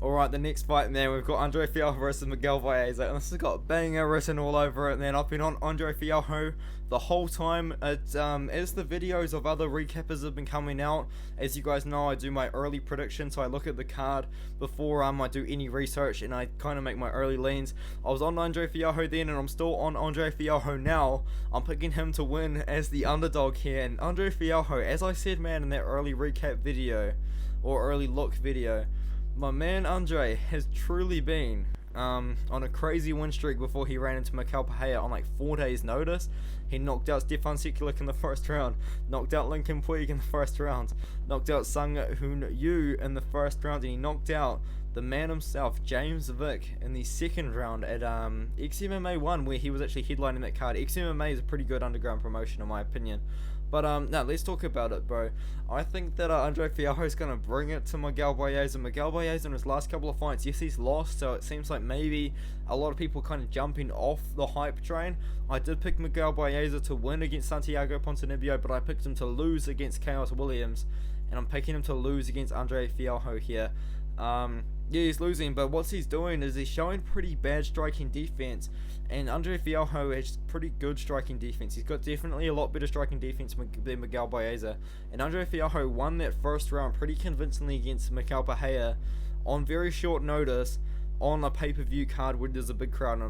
Alright, the next fight, man, we've got Andre Fialho versus Miguel Baeza, and this has got banger written all over it, man. I've been on Andre Fialho the whole time. As the videos of other recappers have been coming out, as you guys know, I do my early predictions, so I look at the card before I do any research, and I kind of make my early leans. I was on Andre Fialho then, and I'm still on Andre Fialho now. I'm picking him to win as the underdog here, and Andre Fialho, as I said, man, in that early recap video, or early look video, my man Andre has truly been on a crazy win streak before he ran into Miguel Baeza on like 4 days notice. He knocked out Stefan Sekulik in the first round, knocked out Lincoln Puig in the first round, knocked out Sung Hoon Yu in the first round, and he knocked out the man himself, James Vick, in the second round at XMMA 1, where he was actually headlining that card. XMMA is a pretty good underground promotion in my opinion. But now let's talk about it, bro. I think that Andre Fialho is gonna bring it to Miguel Baeza. Miguel Baeza in his last couple of fights, yes, he's lost, so it seems like maybe a lot of people kind of jumping off the hype train. I did pick Miguel Baeza to win against Santiago Ponzinibbio, but I picked him to lose against Chaos Williams, and I'm picking him to lose against Andre Fialho here. Yeah, he's losing, but what he's doing is he's showing pretty bad striking defense, and Andre Fialho has pretty good striking defense. He's got definitely a lot better striking defense than Miguel Baeza, and Andre Fialho won that first round pretty convincingly against Miguel Baeza on very short notice on a pay-per-view card where there's a big crowd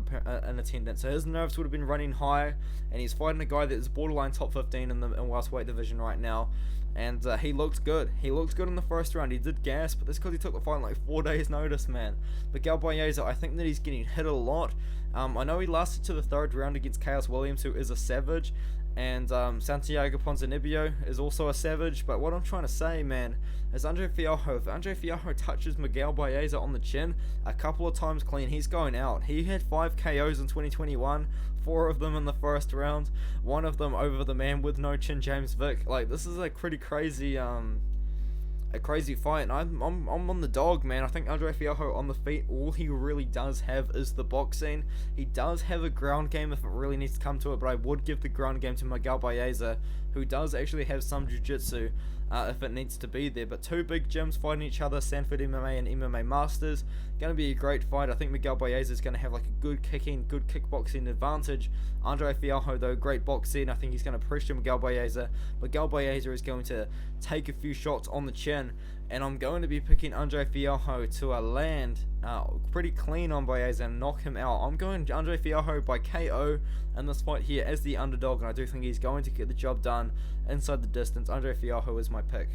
in attendance. So his nerves would have been running high, and he's fighting a guy that is borderline top 15 in the welterweight division right now. And he looked good. He looked good in the first round. He did gas, but that's because he took the fight in like 4 days notice, man. Miguel Baeza, I think that he's getting hit a lot. I know he lasted to the third round against Chaos Williams, who is a savage, and Santiago Ponzinibbio is also a savage. But what I'm trying to say, man, is Andre Fialho, if Andre Fialho touches Miguel Baeza on the chin a couple of times clean, he's going out. He had 5 KOs in 2021, 4 of them in the first round, 1 of them over the man with no chin, James Vick. Like, this is a pretty crazy crazy fight, and I'm on the dog, man. I think Andre Fialho on the feet, all he really does have is the boxing. He does have a ground game if it really needs to come to it, but I would give the ground game to Miguel Baeza, who does actually have some jiu-jitsu if it needs to be there. But 2 big gyms fighting each other, Sanford MMA and MMA Masters. Going to be a great fight. I think Miguel Baeza is going to have like a good kicking, good kickboxing advantage. Andre Fialho, though, great boxing. I think he's going to pressure Miguel Baeza. Miguel Baeza is going to take a few shots on the chin, and I'm going to be picking Andre Fialho to land pretty clean on Baeza and knock him out. I'm going Andre Fialho by KO in this fight here as the underdog, and I do think he's going to get the job done inside the distance. Andre Fialho is my pick.